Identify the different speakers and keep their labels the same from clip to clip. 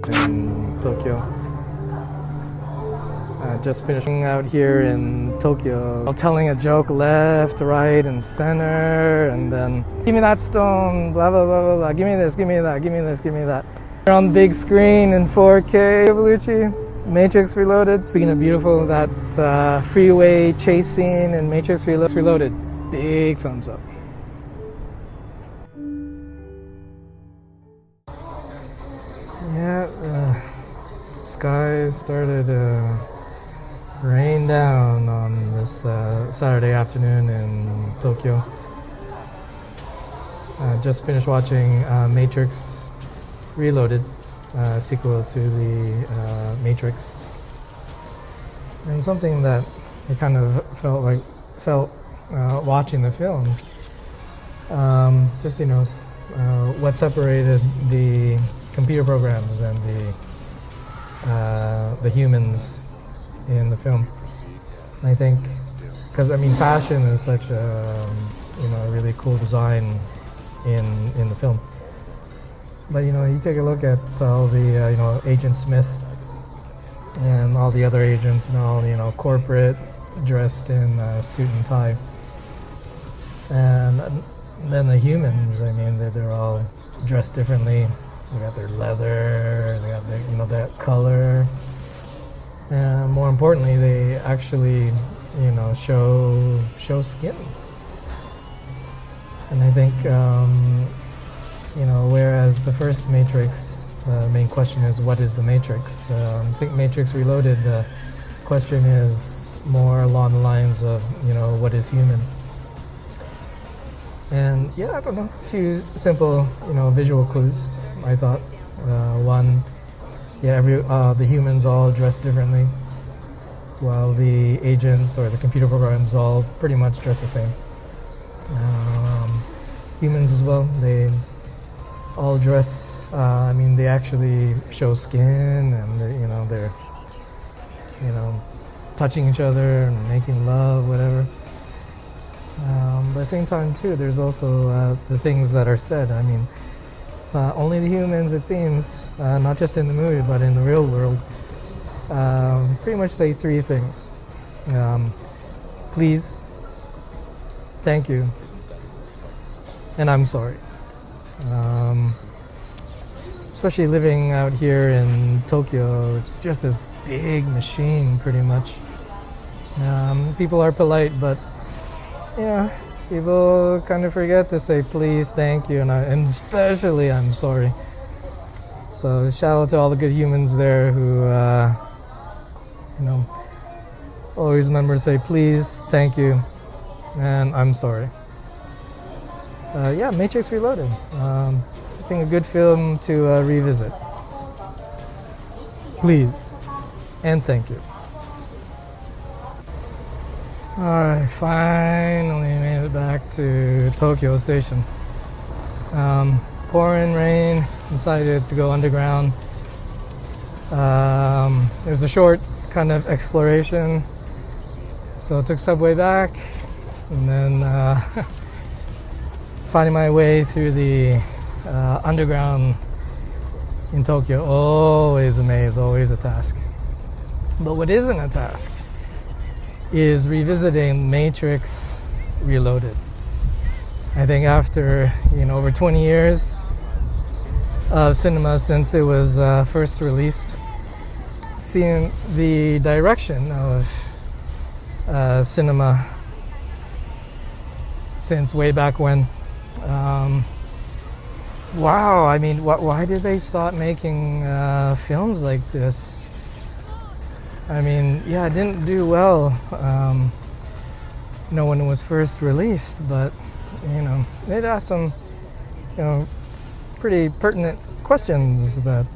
Speaker 1: in Tokyo. Just finishing out here in Tokyo, telling a joke left, right, and center, and then give me that stone, blah blah blah blah blah. Give me this, give me that, give me this, give me that. We're on the big screen in 4K. Evolucci, Matrix Reloaded. Speaking of beautiful, that freeway chase scene in Matrix Reloaded. Big thumbs up. Yeah, skies started to rain down on this Saturday afternoon in Tokyo. Just finished watching Matrix Reloaded, sequel to the Matrix, and something that I kind of felt watching the film. Just what separated the computer programs and the humans in the film. I think because fashion is such a really cool design in the film. But you take a look at all the Agent Smith and all the other agents and all corporate dressed in suit and tie, and then the humans. They're all dressed differently. They got their leather. They got their that color. And more importantly, they actually, show skin. And I think, whereas the first Matrix, the main question is, what is the Matrix? I think Matrix Reloaded, the question is more along the lines of, what is human? And I don't know, a few simple, visual clues, I thought. One, the humans all dress differently, while the agents or the computer programs all pretty much dress the same. Humans as well, they all dress. They actually show skin, and they're touching each other and making love, whatever. But at the same time, too, there's also the things that are said. Only the humans, it seems, not just in the movie, but in the real world, pretty much say three things. Please, thank you, and I'm sorry. Especially living out here in Tokyo, it's just this big machine, pretty much. People are polite, but people kind of forget to say please, thank you, and especially I'm sorry. So shout out to all the good humans there who, always remember to say please, thank you, and I'm sorry. Matrix Reloaded. I think a good film to revisit. Please, and thank you. Alright, finally made it back to Tokyo Station. Pouring rain, decided to go underground. It was a short kind of exploration, so I took subway back, and then finding my way through the underground in Tokyo. Always a maze, always a task. But what isn't a task is revisiting Matrix Reloaded. I think after over 20 years of cinema since it was first released, seeing the direction of cinema since way back when. Wow, why did they start making films like this? It didn't do well, when it was first released, but, it asked some, pretty pertinent questions that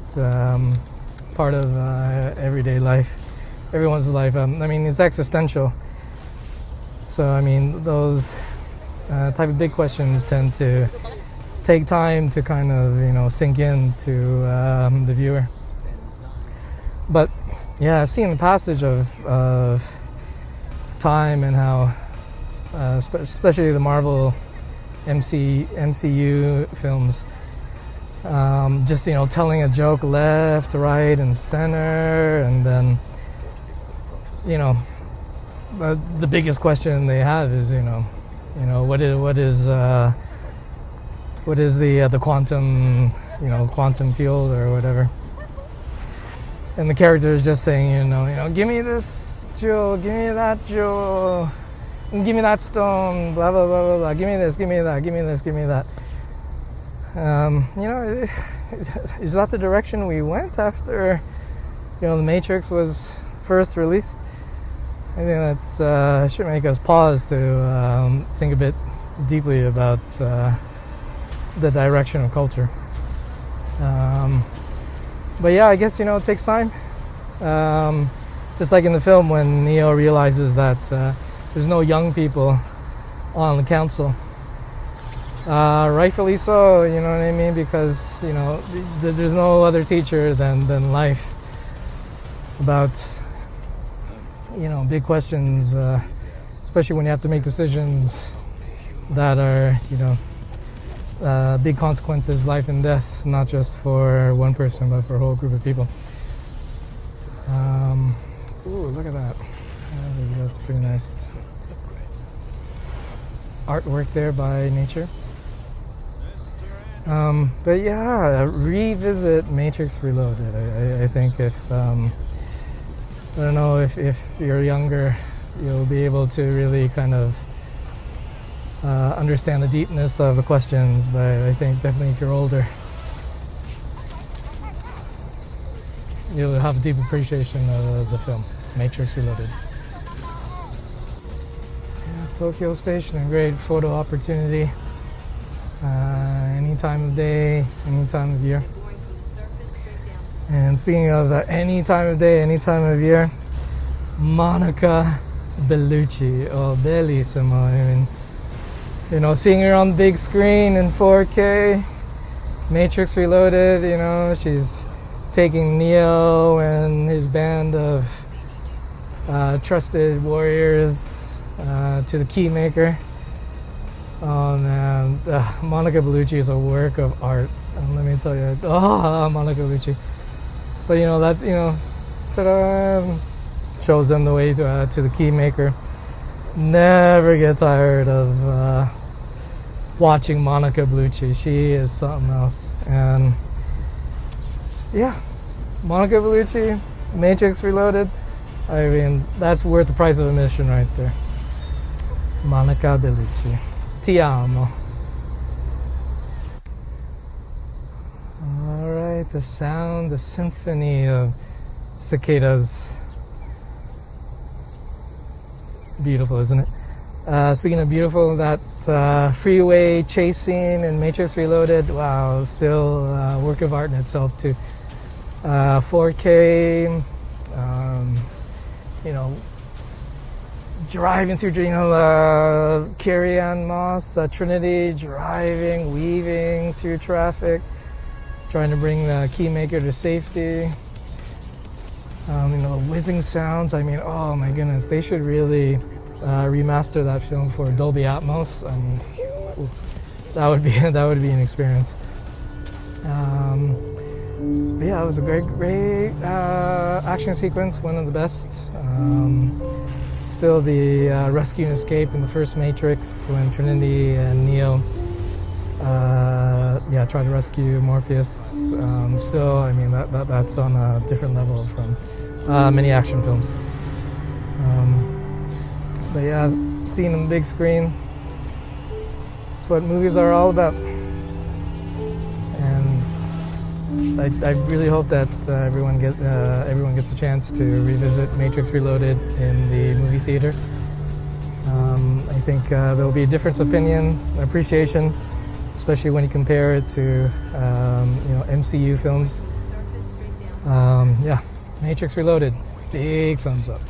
Speaker 1: part of everyday life, everyone's life. It's existential. So, those type of big questions tend to take time to kind of, sink in to the viewer. But seeing the passage of time and how, especially the Marvel MCU films, just telling a joke left, right, and center, and then the biggest question they have is what is the quantum field or whatever, and the character is just saying give me this jewel, give me that jewel, give me that stone, blah blah blah blah blah, give me this, give me that, give me this, give me that. Is that the direction we went after the Matrix was first released? I think that should make us pause to think a bit deeply about the direction of culture. But yeah, I guess it takes time. Just like in the film when Neo realizes that there's no young people on the council. Rightfully so, you know what I mean? Because there's no other teacher than life about big questions, especially when you have to make decisions that are big consequences, life and death, not just for one person but for a whole group of people. Ooh, look at that. That's pretty nice artwork there by nature. But yeah, revisit Matrix Reloaded. I think if I don't know if you're younger, you'll be able to really kind of understand the deepness of the questions. But I think definitely if you're older, you'll have a deep appreciation of the film Matrix Reloaded. Yeah, Tokyo Station, a great photo opportunity. Any time of day, any time of year. And speaking of any time of day, any time of year, Monica Bellucci, bellissimo. I mean, seeing her on the big screen in 4K, Matrix Reloaded, she's taking Neo and his band of trusted warriors to the Keymaker. Oh man, Monica Bellucci is a work of art. Let me tell you, Monica Bellucci. But ta-da, shows them the way to the Keymaker. Never get tired of watching Monica Bellucci. She is something else. And yeah, Monica Bellucci, Matrix Reloaded. I mean, that's worth the price of admission right there. Monica Bellucci. Ti amo. Alright, the sound, the symphony of cicadas. Beautiful, isn't it? Speaking of beautiful, that freeway chase scene in Matrix Reloaded, wow, still a work of art in itself too. 4K, driving through, Carrie-Anne Moss, Trinity, driving, weaving through traffic, trying to bring the Keymaker to safety. The whizzing sounds. I mean, oh my goodness, they should really remaster that film for Dolby Atmos. I mean, that would be an experience. But yeah, it was a great action sequence, one of the best. Still the rescue and escape in the first Matrix when Trinity and Neo try to rescue Morpheus. Still, I mean, that's on a different level from many action films. But yeah, seeing on the big screen, it's what movies are all about. And I really hope that everyone gets a chance to revisit Matrix Reloaded in the movie theater. I think there will be a difference of opinion, appreciation, especially when you compare it to MCU films. Matrix Reloaded, big thumbs up.